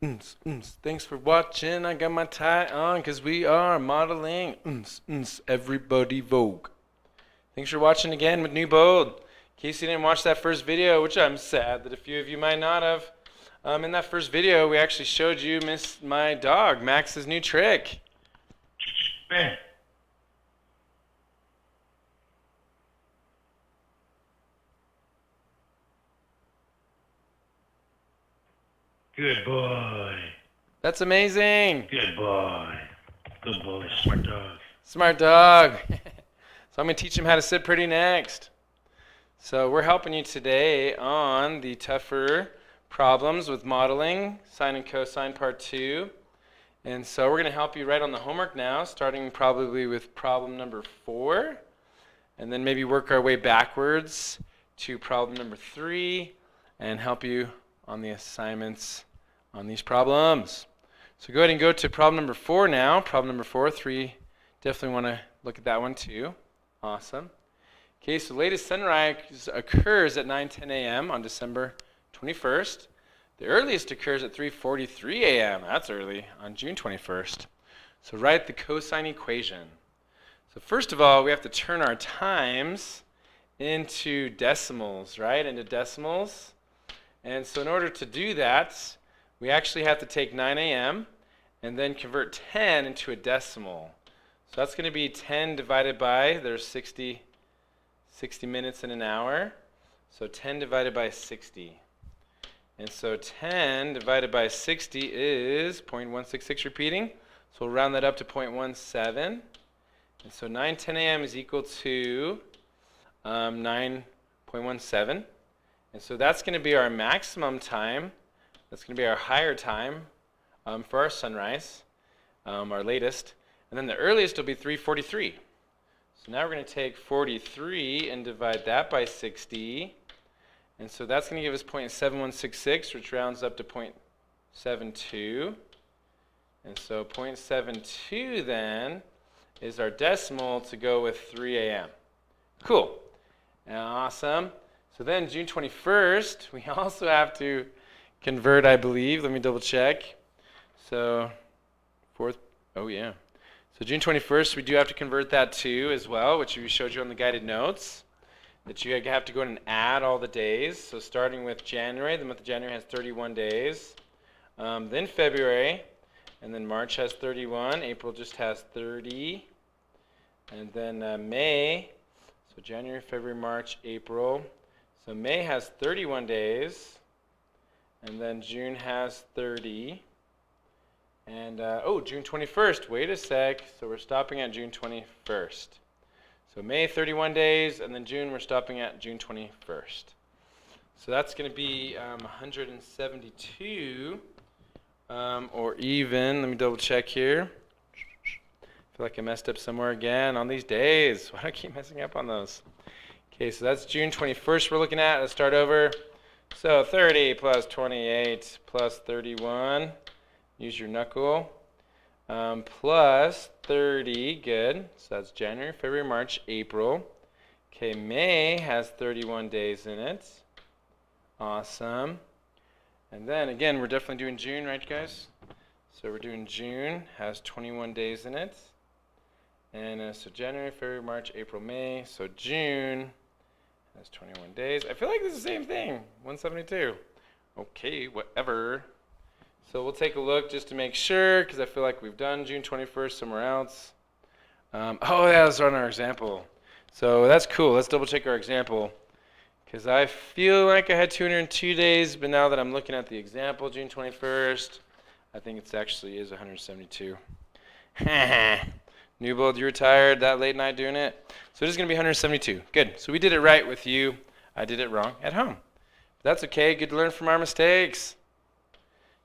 Thanks for watching. I got my tie on because we are modeling. Everybody Vogue. Thanks for watching again with New Bold. In case you didn't watch that first video, which I'm sad that a few of you might not have. In that first video, we actually showed you my dog, Max's new trick. Bam. Good boy. That's amazing. Good boy. Good boy. Smart dog. Smart dog. So I'm going to teach him how to sit pretty next. So we're helping you today on the tougher problems with modeling, sine and cosine part 2. And so we're going to help you write on the homework now, starting probably with problem number 4, and then maybe work our way backwards to problem number 3 and help you on the assignments on these problems. So go ahead and go to problem number 4 now. Problem number 4, 3, definitely want to look at that one too. Awesome. Okay, so latest sunrise occurs at 9:10 a.m. on December 21st. The earliest occurs at 3:43 a.m. That's early, on June 21st. So write the cosine equation. So first of all, we have to turn our times into decimals, right? Into decimals. And so in order to do that, we actually have to take 9 a.m. and then convert 10 into a decimal. So that's going to be 10 divided by, there's 60 minutes in an hour. So 10 divided by 60. And so 10 divided by 60 is 0.166 repeating. So we'll round that up to 0.17. And so 9:10 a.m. is equal to 9.17. And so that's going to be our maximum time. That's going to be our higher time for our sunrise, our latest. And then the earliest will be 3:43. So now we're going to take 43 and divide that by 60. And so that's going to give us 0.7166, which rounds up to 0.72. And so 0.72 then is our decimal to go with 3 a.m. Cool. Awesome. So then June 21st, we also have to convert, I believe. Let me double check. So So June 21st, we do have to convert that too as well, which we showed you on the guided notes, that you have to go and add all the days. So starting with January, the month of January has 31 days. Then February, and then March has 31. April just has 30. And then May, so January, February, March, April. So May has 31 days. And then June has 30. And, June 21st, wait a sec. So we're stopping at June 21st. So May, 31 days, and then June, we're stopping at June 21st. So that's going to be 172, or even, let me double check here. I feel like I messed up somewhere again on these days. Why do I keep messing up on those? Okay, so that's June 21st we're looking at. Let's start over. So 30 plus 28 plus 31. Use your knuckle. Plus 30, good. So that's January, February, March, April. Okay, May has 31 days in it. Awesome. And then again, we're definitely doing June, right guys? So we're doing June, has 21 days in it. And so January, February, March, April, May. So June has 21 days. I feel like it's the same thing, 172. Okay, whatever. So we'll take a look just to make sure, because I feel like we've done June 21st somewhere else. That's on our example. So that's cool. Let's double check our example, because I feel like I had 202 days, but now that I'm looking at the example, June 21st, I think it actually is 172. Newbold, you were tired that late night doing it? So it is going to be 172. Good. So we did it right with you. I did it wrong at home. That's okay. Good to learn from our mistakes.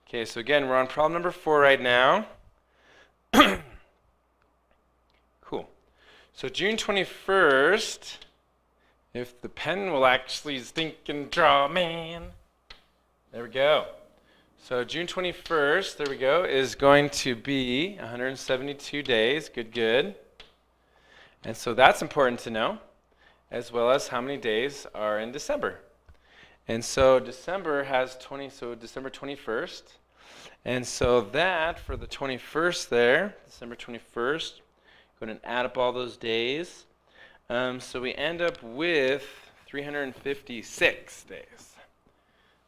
Okay, so again, we're on problem number 4 right now. Cool. So June 21st, if the pen will actually stink and draw, man. There we go. So June 21st, there we go, is going to be 172 days. Good, good. And so that's important to know, as well as how many days are in December. And so December has December 21st And so that for the 21st there, December 21st, go ahead and add up all those days. So we end up with 356 days.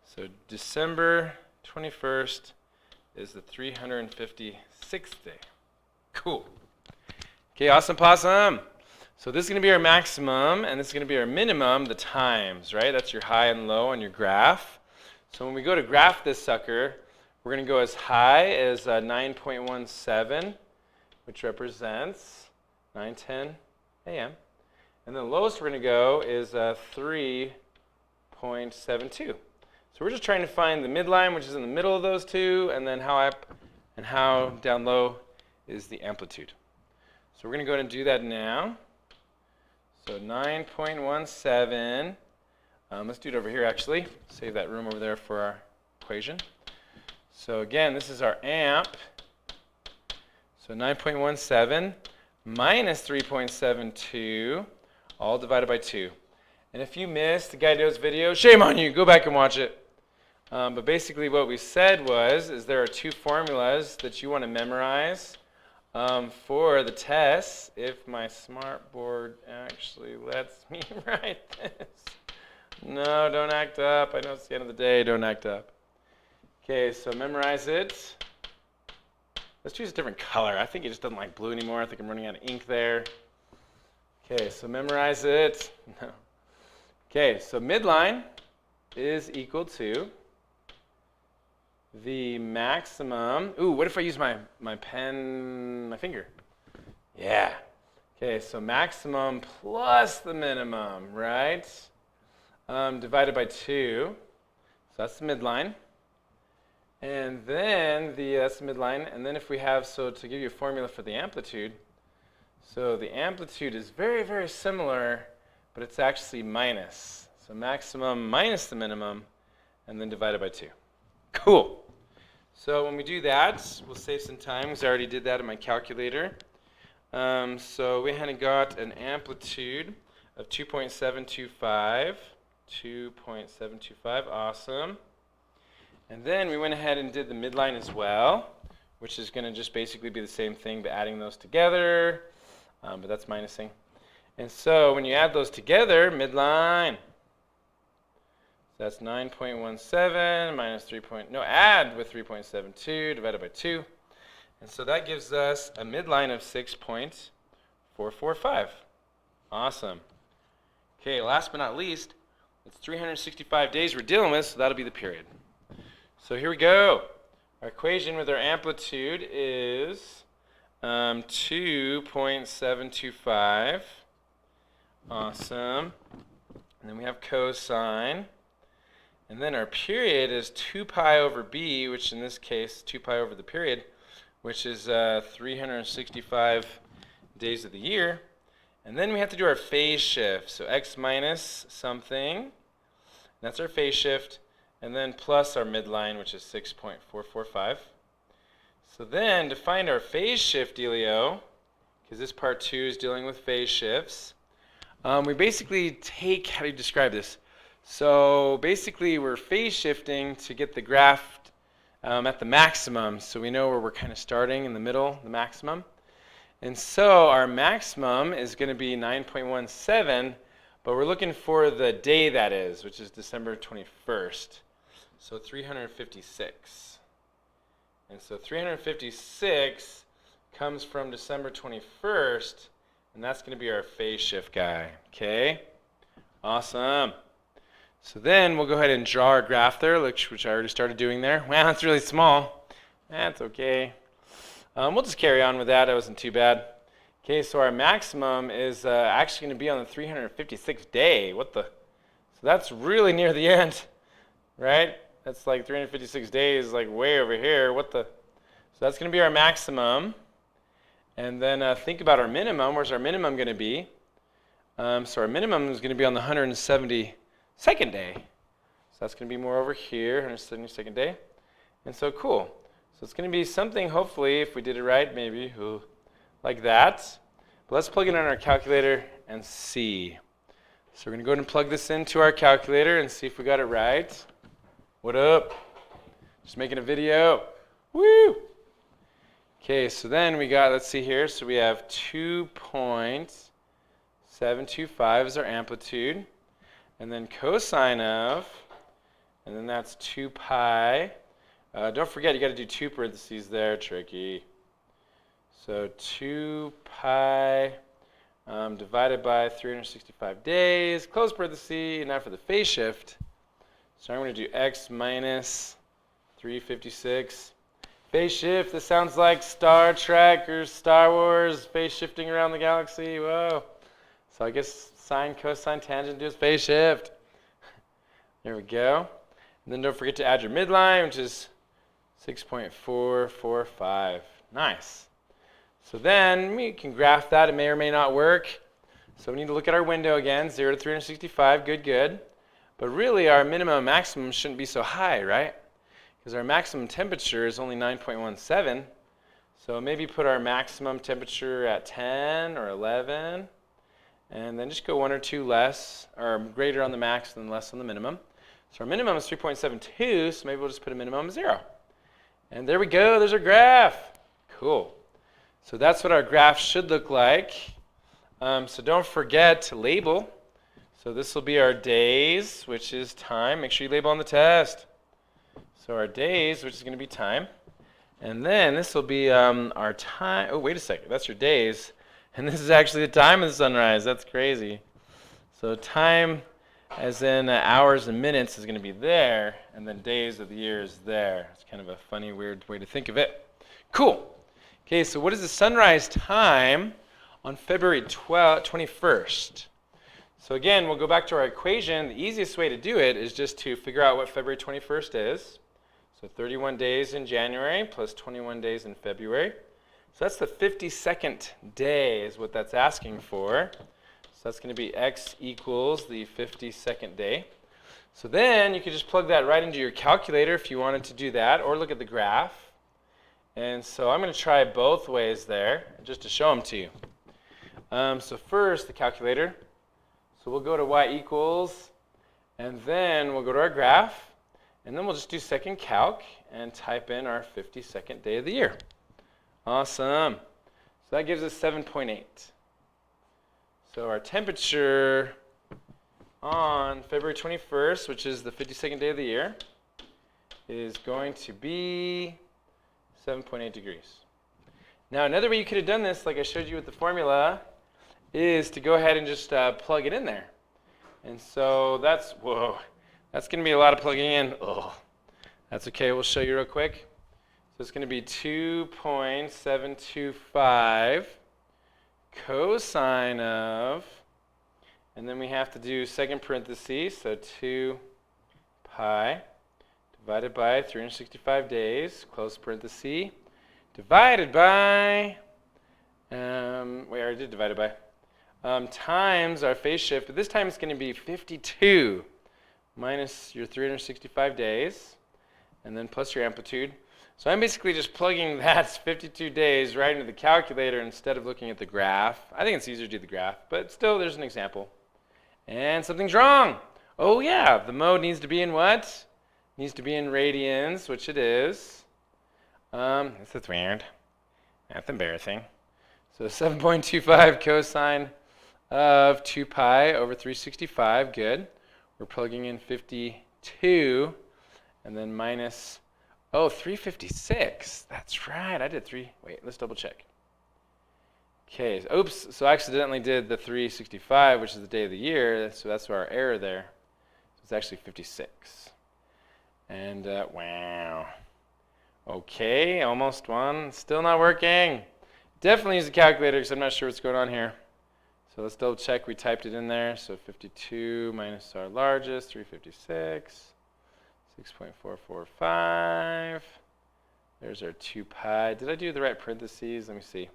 So December 21st is the 356th day. Cool. Okay, awesome possum. So this is going to be our maximum, and this is going to be our minimum, the times, right? That's your high and low on your graph. So when we go to graph this sucker, we're going to go as high as 9.17, which represents 9:10 a.m. And the lowest we're going to go is 3.72. So we're just trying to find the midline, which is in the middle of those two, and then how up and how down low is the amplitude. So we're going to go ahead and do that now. So 9.17. Let's do it over here, actually. Save that room over there for our equation. So again, this is our amp. So 9.17 minus 3.72, all divided by 2. And if you missed the Guy Does video, shame on you. Go back and watch it. But basically what we said is there are two formulas that you want to memorize for the tests, if my smart board actually lets me write this. No, don't act up. I know it's the end of the day. Don't act up. Okay, so memorize it. Let's choose a different color. I think it just doesn't like blue anymore. I think I'm running out of ink there. Okay, so memorize it. No. Okay, so midline is equal to the maximum. Ooh, what if I use my pen, my finger? Yeah. Okay, so maximum plus the minimum, right? Divided by 2. So that's the midline. And then that's the midline. And then if we have, so to give you a formula for the amplitude, so the amplitude is very, very similar, but it's actually minus. So maximum minus the minimum, and then divided by 2. Cool. So when we do that, we'll save some time because I already did that in my calculator. So we had got an amplitude of 2.725. 2.725, awesome. And then we went ahead and did the midline as well, which is going to just basically be the same thing, but adding those together. But that's minusing. And so when you add those together, midline, so that's 9.17 minus 3. Add with 3.72 divided by 2. And so that gives us a midline of 6.445. Awesome. Okay, last but not least, it's 365 days we're dealing with, so that'll be the period. So here we go. Our equation with our amplitude is 2.725. Awesome. And then we have cosine. And then our period is 2 pi over b, which in this case, 2 pi over the period, which is 365 days of the year. And then we have to do our phase shift. So x minus something, that's our phase shift, and then plus our midline, which is 6.445. So then to find our phase shift dealio, because this part 2 is dealing with phase shifts, we basically take, how do you describe this? So basically we're phase shifting to get the graph at the maximum, so we know where we're kind of starting in the middle, the maximum. And so our maximum is going to be 9.17, but we're looking for the day that is, which is December 21st. So 356. And so 356 comes from December 21st, and that's going to be our phase shift guy. Okay? Awesome. So then we'll go ahead and draw our graph there, which I already started doing there. Wow, it's really small. That's okay. We'll just carry on with that. That wasn't too bad. Okay, so our maximum is actually going to be on the 356th day. What the? So that's really near the end, right? That's like 356 days, like way over here. What the? So that's going to be our maximum. And then think about our minimum. Where's our minimum going to be? So our minimum is going to be on the 172nd day. So that's going to be more over here, 172nd day. And so cool. So it's going to be something, hopefully, if we did it right, maybe, like that. But let's plug it in our calculator and see. So we're going to go ahead and plug this into our calculator and see if we got it right. What up? Just making a video. Woo! Okay, so then we got, let's see here, so we have 2.725 is our amplitude, and then cosine of, and then that's 2 pi. Don't forget, you got to do two parentheses there, tricky. So 2 pi divided by 365 days, close parenthesis, now for the phase shift. So I'm going to do x minus 356. Phase shift, this sounds like Star Trek or Star Wars, phase shifting around the galaxy, whoa. So I guess sine, cosine, tangent do is phase shift. There we go. And then don't forget to add your midline, which is 6.445. Nice. So then we can graph that. It may or may not work. So we need to look at our window again, 0 to 365, good, good. But really our minimum and maximum shouldn't be so high, right? Because our maximum temperature is only 9.17. So maybe put our maximum temperature at 10 or 11. And then just go 1 or 2 less, or greater on the max than less on the minimum. So our minimum is 3.72, so maybe we'll just put a minimum of 0. And there we go, there's our graph. Cool. So that's what our graph should look like. So don't forget to label. So this will be our days, which is time. Make sure you label on the test. So our days, which is going to be time. And then this will be our time. Oh, wait a second. That's your days. And this is actually the time of the sunrise. That's crazy. So time, as in hours and minutes, is going to be there. And then days of the year is there. It's kind of a funny, weird way to think of it. Cool. Okay, so what is the sunrise time on February 21st? So again, we'll go back to our equation. The easiest way to do it is just to figure out what February 21st is. So 31 days in January plus 21 days in February. So that's the 52nd day is what that's asking for. So that's going to be x equals the 52nd day. So then you could just plug that right into your calculator if you wanted to do that, or look at the graph. And so I'm going to try both ways there, just to show them to you. So first, the calculator. So we'll go to y equals, and then we'll go to our graph, and then we'll just do second calc and type in our 52nd day of the year. Awesome. So that gives us 7.8. So our temperature on February 21st, which is the 52nd day of the year, is going to be 7.8 degrees. Now another way you could have done this, like I showed you with the formula, is to go ahead and just plug it in there. And so that's, whoa, that's going to be a lot of plugging in. Oh, that's okay, we'll show you real quick. So it's going to be 2.725 cosine of, and then we have to do second parenthesis, so 2 pi divided by 365 days, close parenthesis, divided by, wait, I already did divided by, times our phase shift, but this time it's going to be 52 minus your 365 days, and then plus your amplitude. So I'm basically just plugging that 52 days right into the calculator instead of looking at the graph. I think it's easier to do the graph, but still there's an example. And something's wrong. Oh yeah, the mode needs to be in what? It needs to be in radians, which it is. This is weird. That's embarrassing. So 7.25 cosine of 2 pi over 365, good. We're plugging in 52, and then minus, 356. That's right, I did 3. Wait, let's double check. Okay, oops, so I accidentally did the 365, which is the day of the year, so that's our error there. So it's actually 56. And wow. Okay, almost one. Still not working. Definitely use the calculator because I'm not sure what's going on here. So let's double check. We typed it in there. So 52 minus our largest, 356. 6.445. There's our 2 pi. Did I do the right parentheses? Let me see.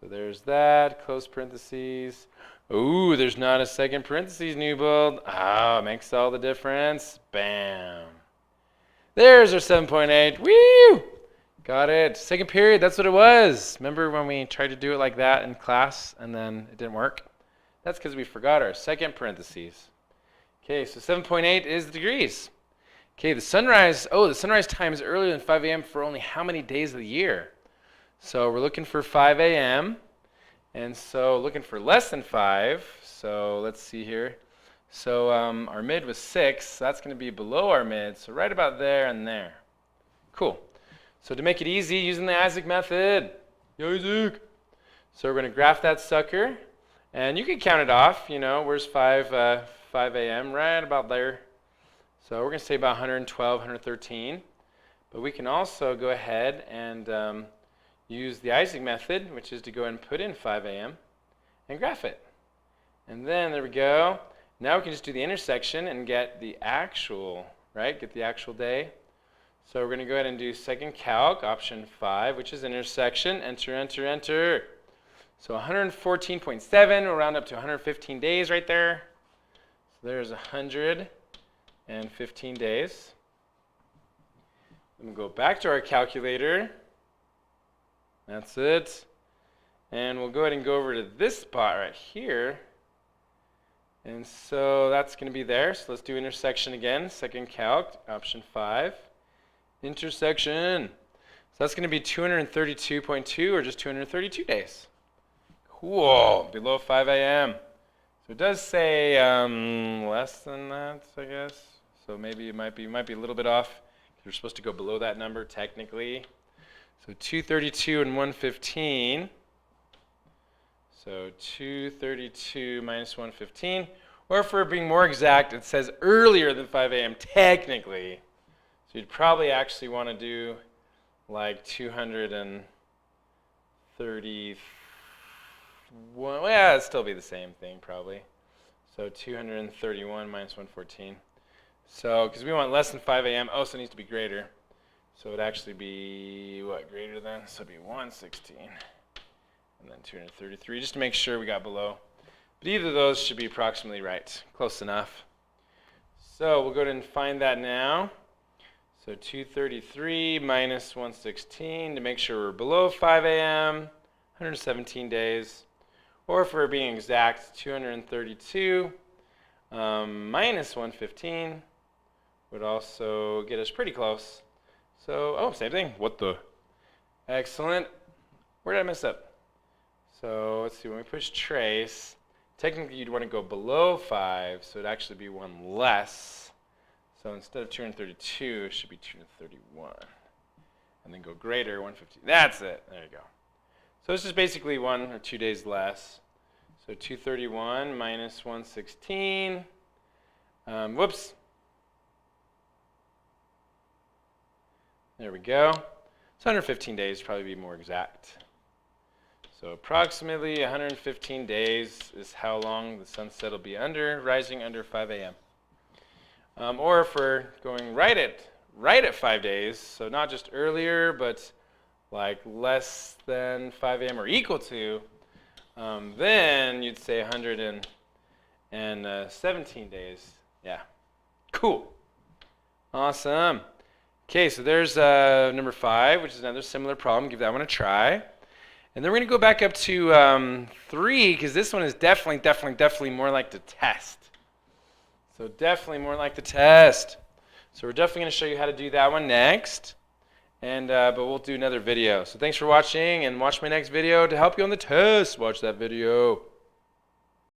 So there's that, close parentheses. Ooh, there's not a second parentheses, Newbold. Ah, it makes all the difference. Bam. There's our 7.8. Woo! Got it. Second period, that's what it was. Remember when we tried to do it like that in class and then it didn't work? That's because we forgot our second parentheses. Okay, so 7.8 is the degrees. Okay, the sunrise time is earlier than 5 a.m. for only how many days of the year? So we're looking for 5 a.m. And so looking for less than 5. So let's see here. So our mid was 6. So that's going to be below our mid. So right about there and there. Cool. So to make it easy, using the Isaac method. Isaac. So we're going to graph that sucker. And you can count it off. You know, where's 5 a.m.? Right about there. So we're going to say about 112, 113. But we can also go ahead and use the Isaac method, which is to go ahead and put in 5 a.m. and graph it. And then there we go. Now we can just do the intersection and get the actual, right? Get the actual day. So we're going to go ahead and do second calc, option 5, which is intersection. Enter, enter, enter. So 114.7, we'll round up to 115 days right there. So there's 115 days. Then we'll go back to our calculator. That's it. And we'll go ahead and go over to this spot right here. And so that's going to be there. So let's do intersection again. Second calc, option 5. Intersection. So that's going to be 232.2 or just 232 days. Cool. Below 5 a.m. So it does say less than that, I guess. So maybe it might be a little bit off. You're supposed to go below that number technically. So 232 and 115. So 232 minus 115. Or if we're being more exact, it says earlier than 5 a.m. technically. So you'd probably actually want to do like 231. Well, it'd still be the same thing probably. So 231 minus 114. So, because we want less than 5 a.m. Oh, so it needs to be greater. So it would actually be, what, greater than? So it would be 116. And then 233, just to make sure we got below. But either of those should be approximately right. Close enough. So we'll go ahead and find that now. So 233 minus 116 to make sure we're below 5 a.m., 117 days. Or if we're being exact, 232 minus 115 would also get us pretty close. So, oh, same thing. What the? Excellent. Where did I mess up? So let's see, when we push trace, technically you'd want to go below 5, so it'd actually be one less. So instead of 232, it should be 231. And then go greater, 150. That's it. There you go. So this is basically 1 or 2 days less. So 231 minus 116. Whoops. There we go. So 115 days, probably be more exact. So approximately 115 days is how long the sunset will be rising under 5 a.m. Or if we're going right at 5 days, so not just earlier, but like less than 5 a.m. or equal to, then you'd say 117 days. Yeah. Cool. Awesome. Okay, so there's number 5, which is another similar problem. Give that one a try. And then we're going to go back up to 3, because this one is definitely more like the test. So definitely more like the test. So we're definitely going to show you how to do that one next. And but we'll do another video. So thanks for watching, and watch my next video to help you on the test. Watch that video.